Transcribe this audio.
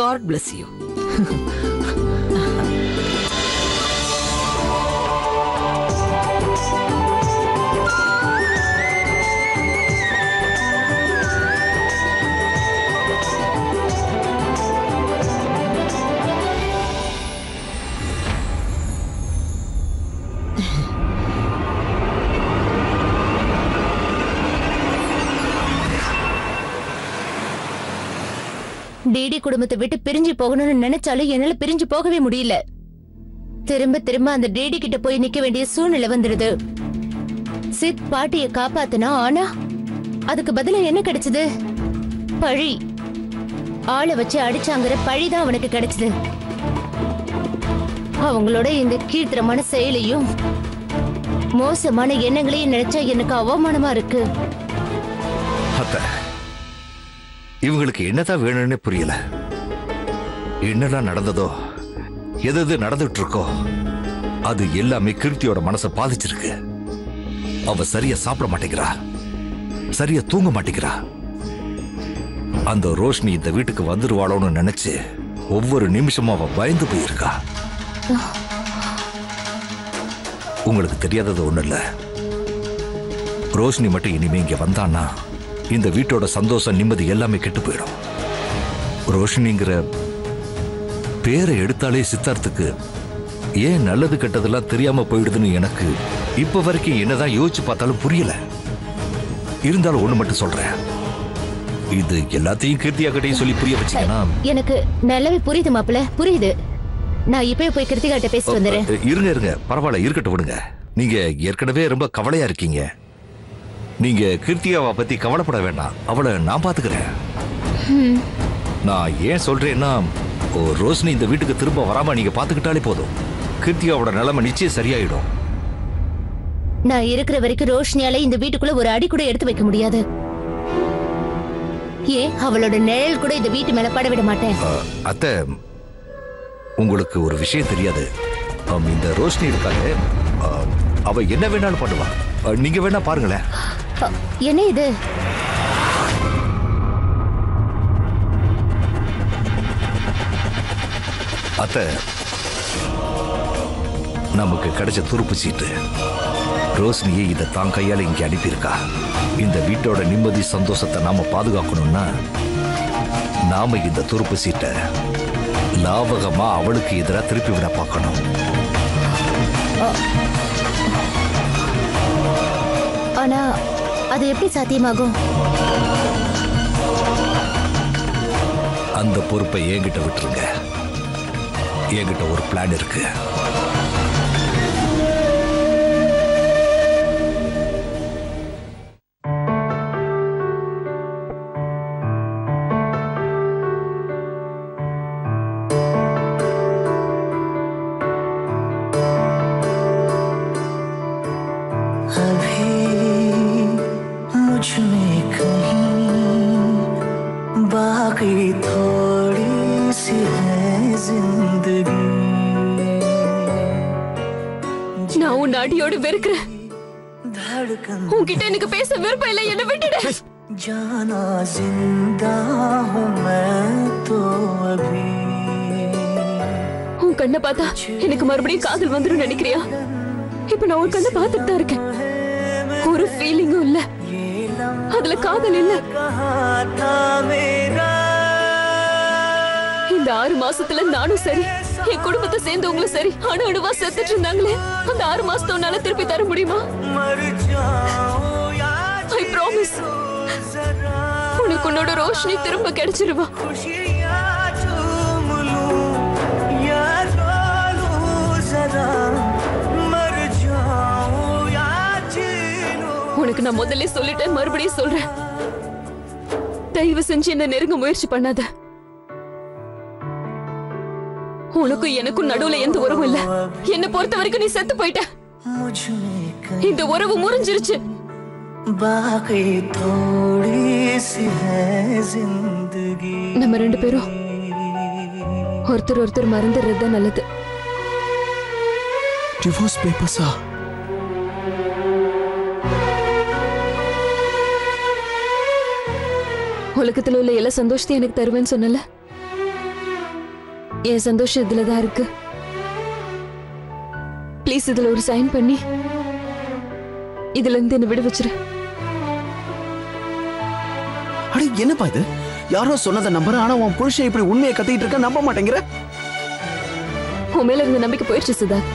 God bless you. DD குடும்பத்தை விட்டு பிரிஞ்சு போகணும்னு நினைச்சாலும் என்னால பிரிஞ்சு போகவே முடியல. திரும்ப திரும்ப அந்த டிடி கிட்ட போய் நிக்க வேண்டிய சூழ்நிலை வந்துடுது. சித் பாட்டிய காப்பாத்துனா, ஆனா அதுக்கு பதிலா என்ன கிடைச்சது? பழி. ஆளை வச்சு அடிச்சாங்கிற பழிதான் அவனுக்கு கிடைச்சது. அவங்களோட இந்த கீழ்த்தரமான செயலையும் மோசமான எண்ணங்களையும் நினைச்சா எனக்கு அவமானமா இருக்கு. இவங்களுக்கு என்னதான் வேணும்னு புரியல. என்னதான் நடந்ததோ, எது நடந்துட்டு இருக்கோ, அது எல்லாமே கீர்த்தியோட மனசை பாதிச்சிருக்கு. அவ சரியா சாப்பிட மாட்டேங்கிறா, சரியா தூங்க மாட்டேங்கிறா. அந்த ரோஷினி இந்த வீட்டுக்கு வந்துருவாளோன்னு நினைச்சு ஒவ்வொரு நிமிஷமும் அவ பயந்து போயிருக்கா. உங்களுக்கு தெரியாதது ஒண்ணு இல்ல, ரோஷினி மட்டும் இனிமே இங்க வந்தான்னா இந்த வீட்டோட சந்தோஷம் நிம்மதி எல்லாமே கெட்டு போயிடும். ரோஷினிங்கிற பேரை எடுத்தாலே சித்தார்த்துக்கு ஏன் நல்லது கெட்டதெல்லாம் தெரியாம போயிடுதுன்னு எனக்கு இப்ப வரைக்கும் என்னதான் யோசிச்சு பார்த்தாலும் புரியல. இருந்தாலும் ஒண்ணு மட்டும் சொல்றேன், இது எல்லாத்தையும் கீர்த்தியாக்கிட்டையும் சொல்லி புரிய வச்சீங்கன்னா. எனக்கு நல்லாவே புரியுது மாப்பிள்ள, புரியுது. நான் இப்பவே போய் கிருத்திகாட்ட பேசிட்டு வந்துடுறேன். இருங்க பரவாயில்ல, இருக்கட்டும் விடுங்க. நீங்க ஏற்கனவே ரொம்ப கவலையா இருக்கீங்க. நீங்க கீர்த்தியாவை பத்தி கவலைப்பட வேண்டாம், அவளை நான் பாத்துக்கிறேன். நான் ஏன் சொல்றேன்னா, ரோஷினி இந்த வீட்டுக்கு திரும்ப வராம நீங்க பாத்துக்கிட்டாலே போதும், கீர்த்தியாவோட நிலைமை நிச்சயம் சரியாயிடும். நான் இருக்கிற வரைக்கும் ரோஷினியால இந்த வீட்டுக்குள்ள ஒரு அடி கூட எடுத்து வைக்க முடியாது. ஏன் அவளோட நிழல் கூட இந்த வீட்டு மேல பட விட மாட்டேன். அத்தை, உங்களுக்கு ஒரு விஷயம் தெரியாது. இந்த ரோஷினி இருக்காங்க, அவ என்ன வேணாலும் பண்ணுவா. நீங்க வேணா பாருங்களேன். என்ன இது? அத்தை, நமக்கு கிடைச்ச துருப்பு சீட்டு. ரோஷினியை இதை தான் கையால இங்க அனுப்பியிருக்கா. இந்த வீட்டோட நிம்மதி சந்தோஷத்தை நாம பாதுகாக்கணும்னா நாம இந்த துருப்பு சீட்டை லாபகமா அவளுக்கு எதிராக திருப்பி விட பார்க்கணும். ஆனா அது எப்படி சாத்தியமாகும்? அந்த பொறுப்பை என்கிட்ட விட்டுருங்க. என்கிட்ட ஒரு பிளான் இருக்கு. நான் உன் அடியோடு வெறுக்கிறேன். உன்கிட்ட எனக்கு பேச விருப்பம் இல்லை, என்ன விட்டுடு. जाना जिंदा हूं मैं तो अभी. உன் கண்ணை பார்த்தா எனக்கு மறுபடியும் காதல் வந்துடும் நினைக்கிறியா? இப்ப நான் உன் கண்ணை பார்த்துட்டு தான் இருக்கேன். ஒரு ஃபீலிங்கும் இல்ல, அதுல காதல் இல்ல. இந்த 6 மாசத்துல நானும் சரி, என் குடும்பத்தை சேர்ந்தவங்களும் சரி அணு அணுவா செத்துட்டு இருந்தாங்களே, அந்த 6 மாசத்தை உன்னால திருப்பி தர முடியுமா? I promise, உனக்கு உன்னோட ரோஷினி திரும்ப கிடைச்சிருவா. உனக்கு நான் முதல்ல சொல்லிட்டேன், மறுபடியும் சொல்றேன், தயவு செஞ்சு என்ன நெருங்க முயற்சி பண்ணாத. உனக்கும் எனக்கும் நடுவுல எந்த உறவும் இல்ல. என்ன பொறுத்த வரைக்கும் நீ செத்து போயிட்ட. இந்த உறவு முறிஞ்சிருச்சு. நம்ம 2 பேரும் ஒருத்தர் ஒருத்தர் மறந்துடுறது தான் நல்லது. டிவோர்ஸ் பேப்பர்ஸா? உலகத்துல உள்ள எல்லா சந்தோஷத்தையும் எனக்கு தருவேன்னு சொன்னல, என் சந்தோஷம் இதுலதான் இருக்கு. ப்ளீஸ் இதுல ஒரு சைன் பண்ணி இதுல இருந்து என்ன விட வச்சிரு. அட என்னப்பா இது? யாரோ சொன்னதை நம்புற, ஆனா உன் புருஷன் இப்படி உண்மையை கத்திட்டு இருக்க நம்ப மாட்டேங்கிற. உன் மேல இருந்த நம்பிக்கை போயிடுச்சு சித்தார்த்.